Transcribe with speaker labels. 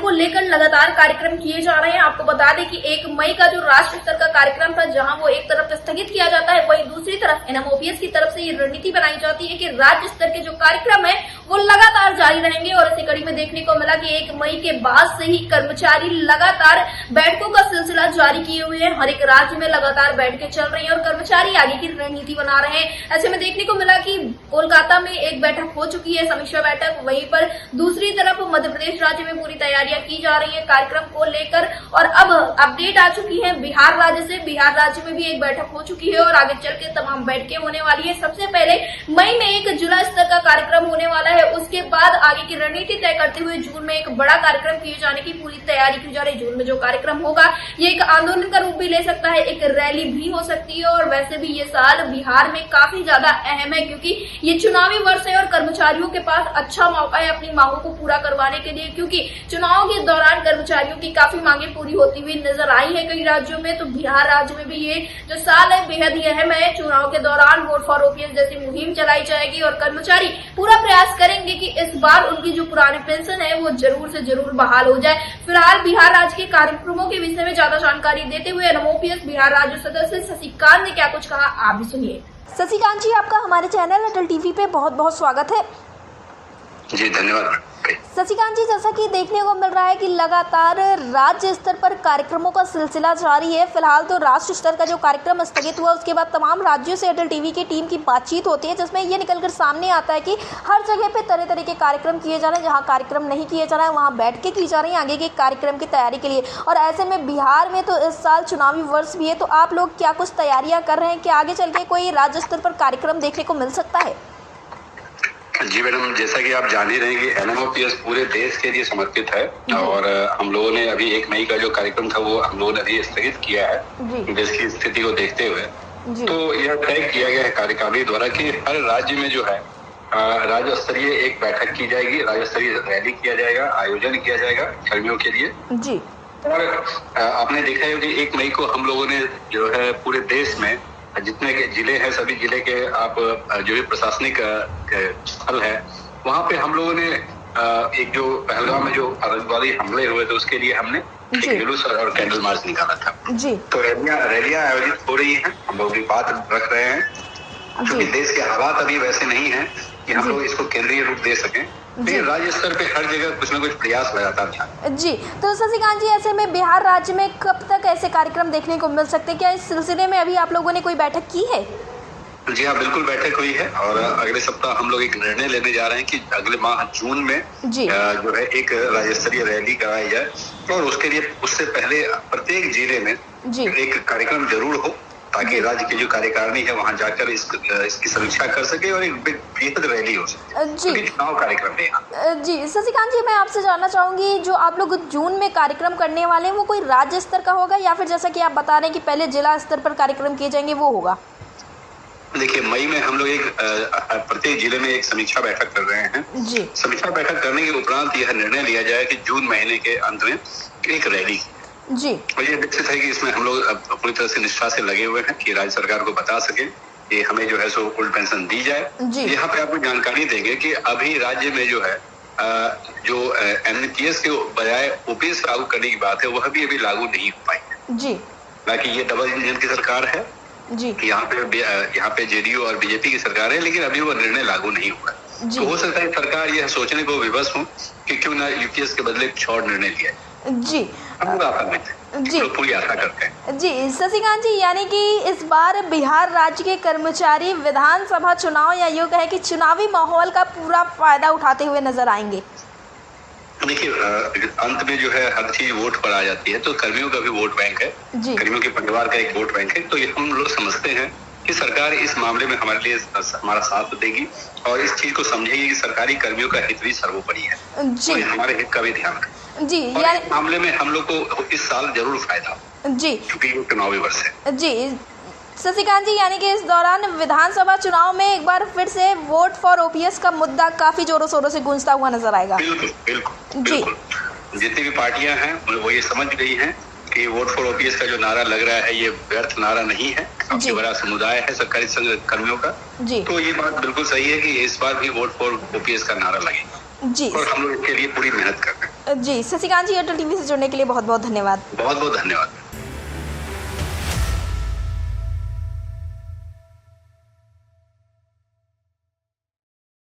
Speaker 1: को लेकर लगातार कार्यक्रम किए जा रहे हैं। आपको बता दें कि 1 मई का जो राष्ट्र स्तर का कार्यक्रम था, जहां वो एक तरफ स्थगित किया जाता है, वहीं दूसरी तरफ एनएमओपीएस की तरफ से ये रणनीति बनाई जाती है कि राज्य स्तर के जो कार्यक्रम है वो लगातार जारी रहेंगे। और इसी कड़ी में देखने को मिला कि 1 मई के बाद से ही कर्मचारी लगातार बैठकों का सिलसिला जारी किए हुए हैं। हर एक राज्य में लगातार बैठकें चल रही हैं और कर्मचारी आगे की रणनीति बना रहे हैं। ऐसे में देखने को मिला कि कोलकाता में एक बैठक हो चुकी है, समीक्षा बैठक। वहीं पर दूसरी तरफ मध्य प्रदेश राज्य में पूरी तैयारियां की जा रही है कार्यक्रम को लेकर। और अब अपडेट आ चुकी है बिहार राज्य से। बिहार राज्य में भी एक बैठक हो चुकी है और आगे चल के तमाम बैठकें होने वाली है। सबसे पहले मई में एक जिला स्तर का कार्यक्रम होने वाला है, उसके बाद आगे की रणनीति तय करते हुए जून में एक बड़ा कार्यक्रम किए जाने की पूरी तैयारी की जा रही है। जून में जो कार्यक्रम होगा ये एक आंदोलन का रूप भी ले सकता है, एक रैली भी हो सकती है। और वैसे भी ये साल बिहार में काफी ज्यादा अहम है, क्योंकि ये चुनावी वर्ष है और कर्मचारियों के पास अच्छा मौका है अपनी मांगों को पूरा करवाने के लिए, क्योंकि चुनाव के दौरान कर्मचारियों की काफी मांगे पूरी होती हुई नजर आई है कई राज्यों में। तो बिहार राज्य में भी ये जो साल है बेहद ही अहम है। चुनाव के दौरान वोट फॉर ओपीएस जैसी मुहिम चलाई जाएगी और कर्मचारी पूरा प्रयास करेंगे कि इस बार उनकी जो पुरानी पेंशन है वो जरूर से जरूर बहाल हो जाए। फिलहाल बिहार राज्य के कार्यक्रमों के विषय में ज्यादा जानकारी देते हुए एनएमओपीएस बिहार राज्य सदस्य शशिकांत ने क्या कुछ कहा, आप भी सुनिए। शशिकांत जी, आपका हमारे चैनल अटल टीवी पे बहुत बहुत स्वागत है।
Speaker 2: जी धन्यवाद।
Speaker 1: शशिकांत जी, जैसा कि देखने को मिल रहा है कि लगातार राज्य स्तर पर कार्यक्रमों का सिलसिला जारी है। फिलहाल तो राष्ट्र स्तर का जो कार्यक्रम स्थगित हुआ, उसके बाद तमाम राज्यों से अटल टीवी की टीम की बातचीत होती है, जिसमें ये निकलकर सामने आता है कि हर जगह पे तरह तरह के कार्यक्रम किए जा रहे हैं। जहाँ कार्यक्रम नहीं किए जा रहे हैं वहाँ बैठकें की जा रही हैं आगे के कार्यक्रम की तैयारी के लिए। और ऐसे में बिहार में तो इस साल चुनावी वर्ष भी है, तो आप लोग क्या कुछ तैयारियाँ कर रहे हैं कि आगे चल के कोई राज्य स्तर पर कार्यक्रम देखने को मिल सकता है?
Speaker 2: जी मैडम, जैसा कि आप जान ही रहे हैं कि एनएमओपीएस पूरे देश के लिए समर्पित है और हम लोगों ने अभी 1 मई का जो कार्यक्रम था वो हम लोगों ने अभी स्थगित किया है देश की स्थिति को देखते हुए। तो यह तय किया गया है कार्यकारिणी द्वारा कि हर राज्य में जो है राज्य स्तरीय एक बैठक की जाएगी, राज्य स्तरीय रैली किया जाएगा, आयोजन किया जाएगा कर्मियों के लिए। जी। और आपने देखा है कि 1 मई को हम लोगों ने जो है पूरे देश में जितने के जिले हैं, सभी जिले के आप जो भी प्रशासनिक स्थल है, वहाँ पे हम लोगों ने एक जो पहलगाम में जो आतंकवादी हमले हुए थे उसके लिए हमने एक जुलूस और कैंडल मार्च निकाला था। जी। तो रैलियां आयोजित हो रही हैं, हम लोग भी बात रख रहे हैं, क्योंकि देश के हालात अभी वैसे नहीं है कि हम लोग इसको केंद्रीय रूप दे सकें। तो राज्य स्तर पे हर जगह कुछ न कुछ प्रयास लगातार था। जी, तो शशिकांत जी, ऐसे में बिहार राज्य में कब तक ऐसे कार्यक्रम देखने को मिल सकते हैं? क्या इस सिलसिले में अभी आप लोगों ने कोई बैठक की है? जी हाँ, बिल्कुल बैठक हुई है और अगले सप्ताह हम लोग एक निर्णय लेने जा रहे हैं कि अगले माह जून में जो है एक राज्य स्तरीय रैली कराई जाए और उसके लिए उससे पहले प्रत्येक जिले में एक कार्यक्रम जरूर हो, ताकि राज्य की जो कार्यकारिणी है वहाँ जाकर इसकी समीक्षा कर सके और एक बेहद रैली हो सके। जी, चुनाव कार्यक्रम है। जी शशिकांत जी, मैं आपसे जानना चाहूंगी, जो आप लोग जून में कार्यक्रम करने वाले हैं वो कोई राज्य स्तर का होगा या फिर जैसा कि आप बता रहे हैं कि पहले जिला स्तर पर कार्यक्रम किए जाएंगे, वो होगा? देखिए, मई में हम लोग एक प्रत्येक जिले में एक समीक्षा बैठक कर रहे हैं। जी। समीक्षा बैठक करने के उपरांत यह निर्णय लिया जाए कि जून महीने के अंत में एक रैली। जी। और ये निश्चित है कि इसमें हम लोग पूरी तरह से निष्ठा से लगे हुए हैं कि राज्य सरकार को बता सके कि हमें जो है सो ओल्ड पेंशन दी जाए। यहाँ पे आपको जानकारी देंगे कि अभी राज्य में जो है जो एनपीएस के बजाय ओपीएस लागू करने की बात है, वह भी अभी लागू नहीं हो पाई। जी। बाकी ये डबल इंजन की सरकार है। जी। यहाँ पे जेडीयू और बीजेपी की सरकार है, लेकिन अभी वो निर्णय लागू नहीं हुआ। तो हो सकता है सरकार यह सोचने को विवश हो कि क्यों ना यूपीएस के बदले कुछ और निर्णय लिया। जी। जी, पूरी आशा करते हैं। जी शशिकांत जी, यानी कि इस बार बिहार राज्य के कर्मचारी विधानसभा चुनाव या यूँ कहे कि चुनावी माहौल का पूरा फायदा उठाते हुए नजर आएंगे। देखिए, अंत में जो है हर चीज वोट पर आ जाती है, तो कर्मियों का भी वोट बैंक है, कर्मियों के परिवार का एक वोट बैंक है। तो ये हम लोग समझते हैं कि सरकार इस मामले में हमारे लिए हमारा साथ देगी और इस चीज को समझेगी कि सरकारी कर्मियों का हित भी सर्वोपरि है। जी। तो हमारे हित का भी ध्यान रखें। जी, यानी इस मामले में हम लोग को इस साल जरूर फायदा। जी, क्योंकि ये चुनावी वर्ष है। जी शशिकांत जी, यानी कि इस दौरान विधानसभा चुनाव में एक बार फिर से वोट फॉर ओपीएस का मुद्दा काफी जोरों शोरों से गूंजता हुआ नजर आएगा। बिल्कुल बिल्कुल। जी, जितनी भी पार्टियां हैं वो ये समझ गई हैं कि वोट फॉर ओपीएस का जो नारा लग रहा है ये व्यर्थ नारा नहीं है, काफी बड़ा समुदाय है सरकारी संघ कर्मियों का। जी। तो ये बात बिल्कुल सही है कि इस बार भी वोट फॉर ओपीएस का नारा लगेगा। जी। और हम लोग इसके लिए पूरी मेहनत कर रहे हैं।
Speaker 3: जी, शशिकांत जी, एयरटेल टीवी से जुड़ने के लिए बहुत बहुत धन्यवाद।
Speaker 2: बहुत बहुत धन्यवाद।